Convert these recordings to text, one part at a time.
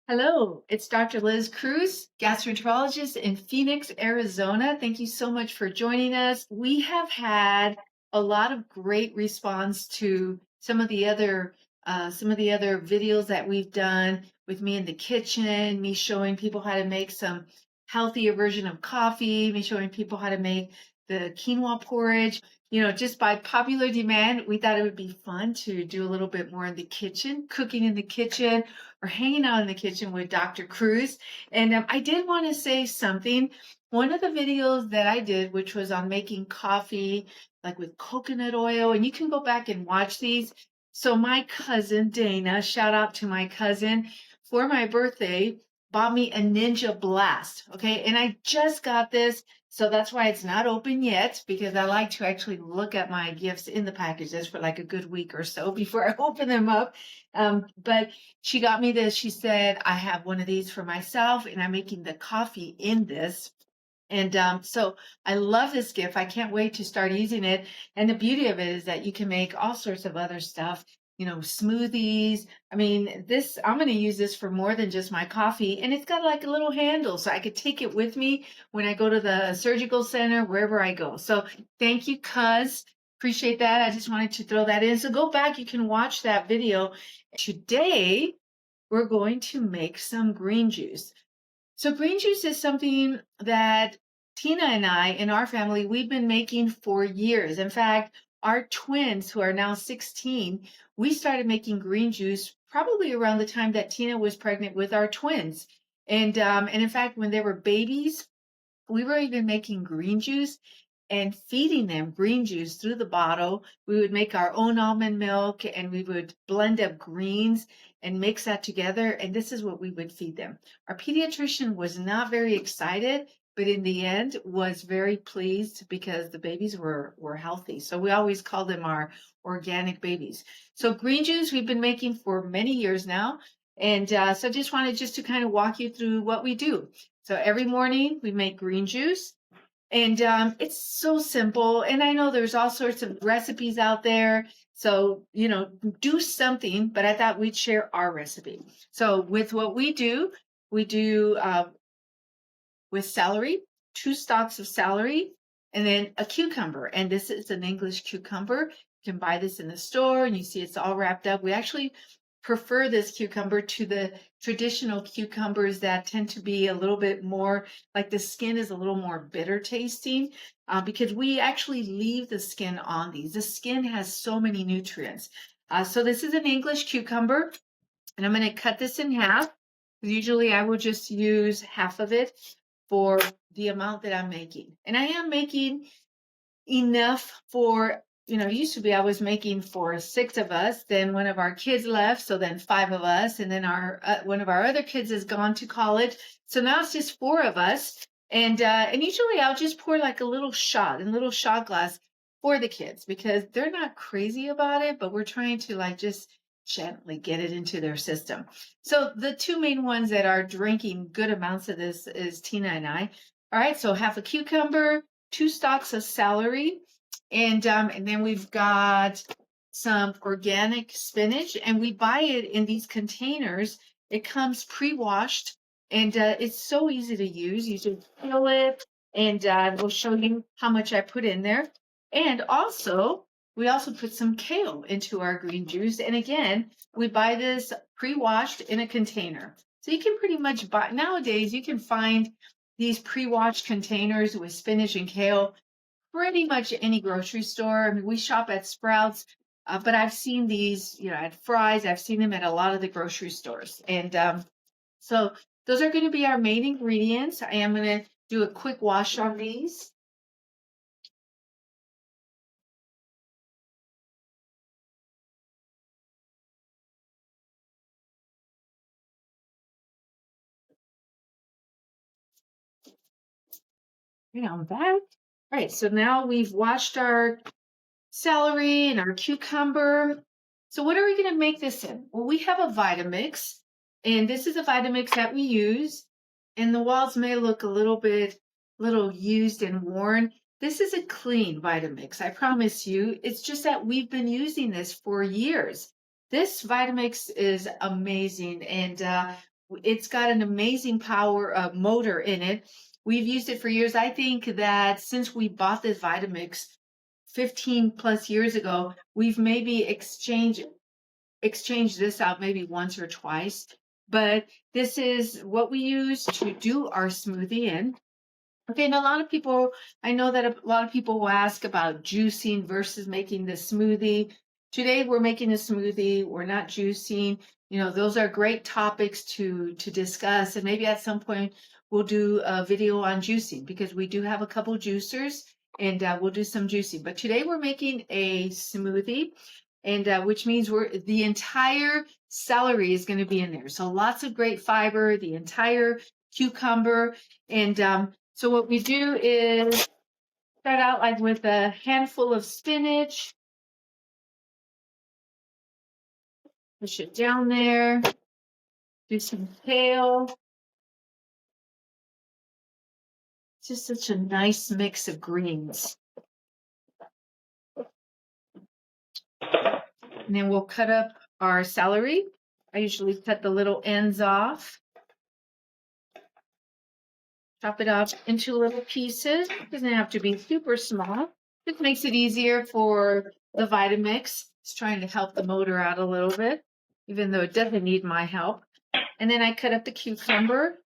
Hello, it's Dr. Liz Cruz, gastroenterologist in Phoenix, Arizona. Thank you so much for joining us. We have had a lot of great response to some of the other videos that we've done with me in the kitchen, me showing people how to make some healthier version of coffee, me showing people how to make the quinoa porridge. Just by popular demand, we thought it would be fun to do a little bit more in the kitchen, cooking in the kitchen or hanging out in the kitchen with Dr. Cruz. And I did want to say something. One of the videos that I did, which was on making coffee, like with coconut oil, and you can go back and watch these. So my cousin Dana, shout out to my cousin, for my birthday, bought me a Ninja Blast. Okay. And I just got this. So that's why it's not open yet, because I like to actually look at my gifts in the packages for like a good week or so before I open them up. But she got me this. She said, I have one of these for myself, and I'm making the coffee in this. And so I love this gift. I can't wait to start using it. And the beauty of it is that you can make all sorts of other stuff, smoothies. I mean, I'm going to use this for more than just my coffee. And it's got like a little handle so I could take it with me when I go to the surgical center, wherever I go. So thank you, cuz. Appreciate that. I just wanted to throw that in. So go back. You can watch that video. Today, we're going to make some green juice. So green juice is something that Tina and I in our family, we've been making for years. In fact, our twins who are now 16, we started making green juice probably around the time that Tina was pregnant with our twins. And in fact, when they were babies, we were even making green juice and feeding them green juice through the bottle. We would make our own almond milk and we would blend up greens and mix that together. And this is what we would feed them. Our pediatrician was not very excited, but in the end was very pleased because the babies were healthy. So we always call them our organic babies. So green juice we've been making for many years now. And so just wanted just to kind of walk you through what we do. So every morning we make green juice. And it's so simple. And I know there's all sorts of recipes out there. So, do something, but I thought we'd share our recipe. So, with what we do with celery, 2 stalks of celery, and then a cucumber. And this is an English cucumber. You can buy this in the store and you see it's all wrapped up. We actually prefer this cucumber to the traditional cucumbers that tend to be a little bit more like the skin is a little more bitter tasting because we actually leave the skin on these. The skin has so many nutrients. So this is an English cucumber, and I'm going to cut this in half. Usually I will just use half of it for the amount that I'm making. And I am making enough for, used to be I was making for 6 of us, then one of our kids left, so then 5 of us, and then our one of our other kids has gone to college. So now it's just 4 of us. And usually I'll just pour like a little shot glass for the kids because they're not crazy about it, but we're trying to like just gently get it into their system. So the 2 main ones that are drinking good amounts of this is Tina and I. All right, so half a cucumber, 2 stalks of celery, and then we've got some organic spinach, and we buy it in these containers. It comes pre-washed, and it's so easy to use. You just peel it, and we'll show you how much I put in there. And also, we also put some kale into our green juice, and again, we buy this pre-washed in a container. So you can pretty much buy nowadays. You can find these pre-washed containers with spinach and kale pretty much any grocery store. I mean, we shop at Sprouts, but I've seen these, at Fry's. I've seen them at a lot of the grocery stores. And so those are going to be our main ingredients. I am going to do a quick wash on these. I'm back. All right, so now we've washed our celery and our cucumber. So what are we going to make this in? Well, we have a Vitamix, and this is a Vitamix that we use. And the walls may look a little used and worn. This is a clean Vitamix, I promise you. It's just that we've been using this for years. This Vitamix is amazing, and It's got an amazing power motor in it. We've used it for years. I think that since we bought this Vitamix 15 plus years ago, we've maybe exchanged this out maybe once or twice. But this is what we use to do our smoothie in. Okay, and I know that a lot of people will ask about juicing versus making the smoothie. Today we're making a smoothie, we're not juicing. Those are great topics to discuss, and maybe at some point we'll do a video on juicing because we do have a couple juicers, and we'll do some juicing. But today we're making a smoothie, and which means the entire celery is going to be in there. So lots of great fiber, the entire cucumber, and so what we do is start out like with a handful of spinach, push it down there, do some kale. It's just such a nice mix of greens. And then we'll cut up our celery. I usually cut the little ends off. Chop it up into little pieces. It doesn't have to be super small. This makes it easier for the Vitamix. It's trying to help the motor out a little bit, even though it doesn't need my help. And then I cut up the cucumber.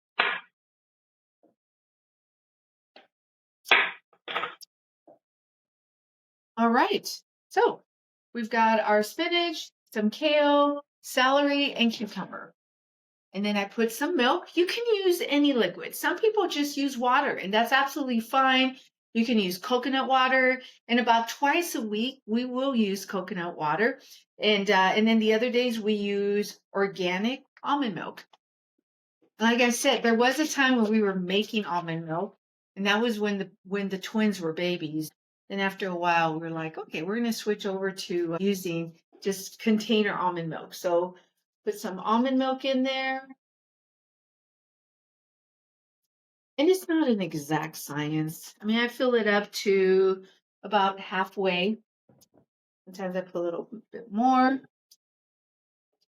All right, so we've got our spinach, some kale, celery, and cucumber. And then I put some milk. You can use any liquid. Some people just use water, and that's absolutely fine. You can use coconut water, and about twice a week we will use coconut water. And then the other days we use organic almond milk. Like I said, there was a time when we were making almond milk, and that was when the twins were babies. Then after a while, we were like, okay, we're going to switch over to using just container almond milk. So put some almond milk in there. And it's not an exact science. I mean, I fill it up to about halfway. Sometimes I put a little bit more.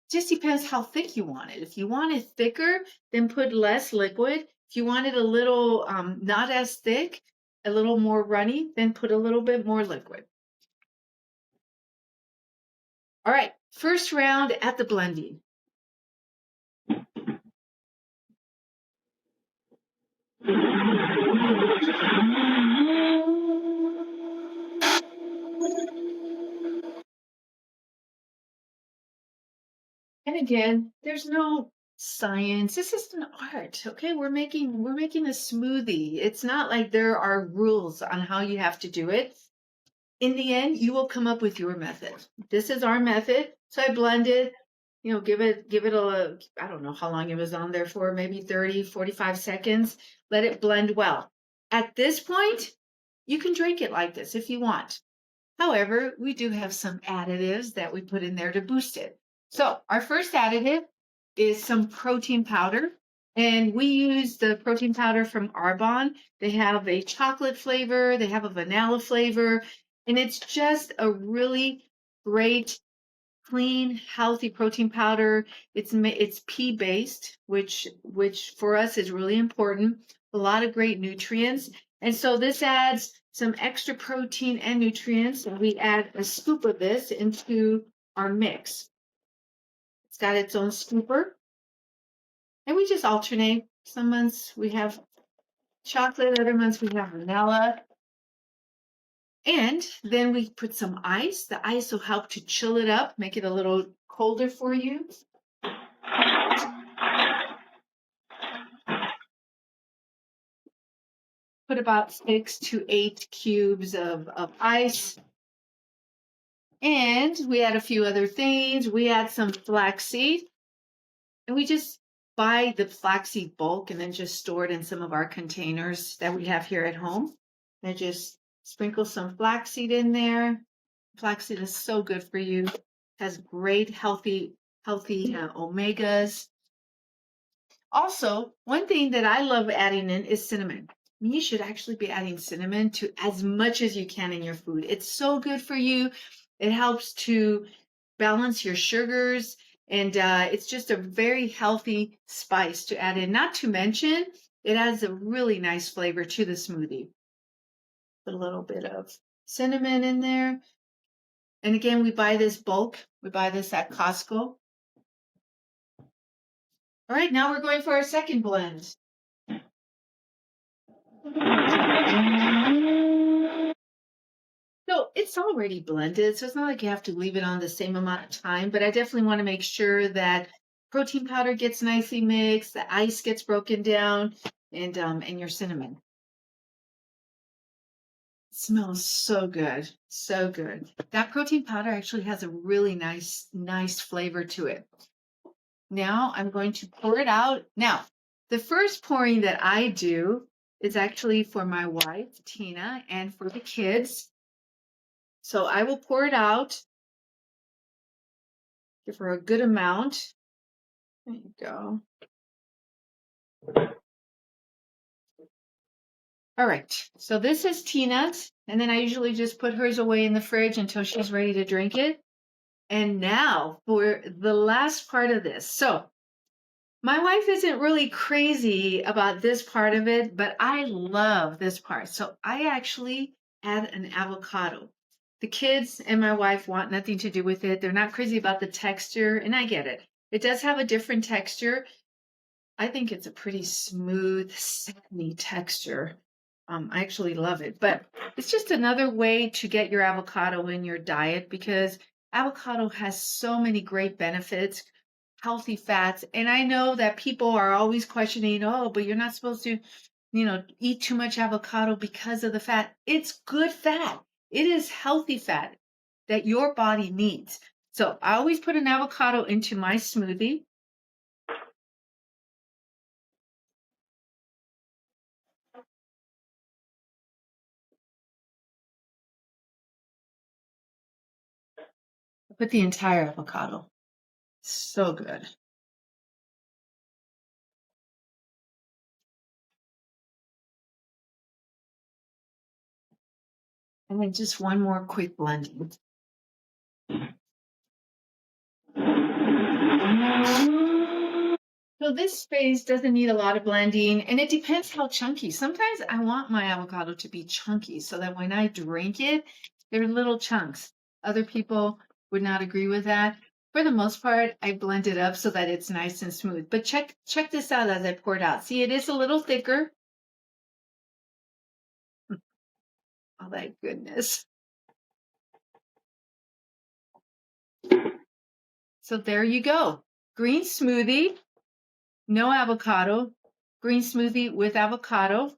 Just depends how thick you want it. If you want it thicker, then put less liquid. If you want it a little not as thick, a little more runny, then put a little bit more liquid. All right, first round at the blending. And again, there's no science. This is an art. Okay, we're making a smoothie. It's not like there are rules on how you have to do it. In the end, you will come up with your method. This is our method. So I blended, give it I don't know how long it was on there for, maybe 30, 45 seconds. Let it blend well. At this point, you can drink it like this if you want. However, we do have some additives that we put in there to boost it. So our first additive is some protein powder. And we use the protein powder from Arbonne. They have a chocolate flavor, they have a vanilla flavor, and it's just a really great, clean, healthy protein powder. It's pea based, which for us is really important. A lot of great nutrients, and so this adds some extra protein and nutrients. And we add a scoop of this into our mix. It's got its own scooper, and we just alternate. Some months we have chocolate, other months we have vanilla. And then we put some ice. The ice will help to chill it up, make it a little colder for you. Put about 6 to 8 cubes of ice. And we add a few other things. We add some flaxseed. And we just buy the flaxseed bulk and then just store it in some of our containers that we have here at home. And just sprinkle some flaxseed in there. Flaxseed is so good for you. It has great healthy omegas. Also, one thing that I love adding in is cinnamon. I mean, you should actually be adding cinnamon to as much as you can in your food. It's so good for you. It helps to balance your sugars. And it's just a very healthy spice to add in. Not to mention, it adds a really nice flavor to the smoothie. Put a little bit of cinnamon in there. And again, we buy this bulk. We buy this at Costco. All right, now we're going for our second blend. So it's already blended, so it's not like you have to leave it on the same amount of time, but I definitely want to make sure that protein powder gets nicely mixed, the ice gets broken down, and your cinnamon. It smells so good, so good. That protein powder actually has a really nice flavor to it. Now I'm going to pour it out. Now, the first pouring that I do is actually for my wife, Tina, and for the kids. So I will pour it out. Give her a good amount. There you go. All right, so this is Tina's, and then I usually just put hers away in the fridge until she's ready to drink it. And now for the last part of this. So my wife isn't really crazy about this part of it, but I love this part. So I actually add an avocado. The kids and my wife want nothing to do with it. They're not crazy about the texture, and I get it. It does have a different texture. I think it's a pretty smooth, satiny texture. I actually love it, but it's just another way to get your avocado in your diet because avocado has so many great benefits, healthy fats. And I know that people are always questioning, oh, but you're not supposed to, eat too much avocado because of the fat. It's good fat. It is healthy fat that your body needs. So I always put an avocado into my smoothie. I put the entire avocado. So good. And then just one more quick blending. So this phase doesn't need a lot of blending, and it depends how chunky. Sometimes I want my avocado to be chunky so that when I drink it, they're little chunks. Other people would not agree with that. For the most part, I blend it up so that it's nice and smooth. But check this out as I pour it out. See, it is a little thicker. Oh, that goodness. So there you go. Green smoothie, no avocado. Green smoothie with avocado.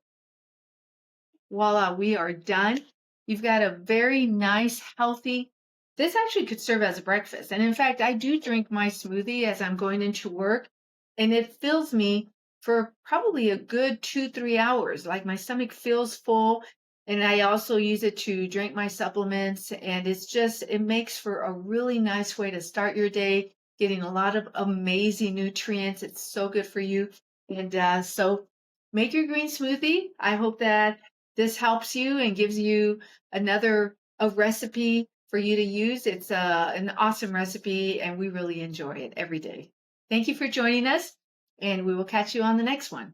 Voila, we are done. You've got a very nice, healthy, this actually could serve as a breakfast. And in fact, I do drink my smoothie as I'm going into work, and it fills me for probably a good 2, 3 hours. Like my stomach feels full, and I also use it to drink my supplements. And it makes for a really nice way to start your day, getting a lot of amazing nutrients. It's so good for you. And so make your green smoothie. I hope that this helps you and gives you a recipe for you to use. It's an awesome recipe, and we really enjoy it every day. Thank you for joining us, and we will catch you on the next one.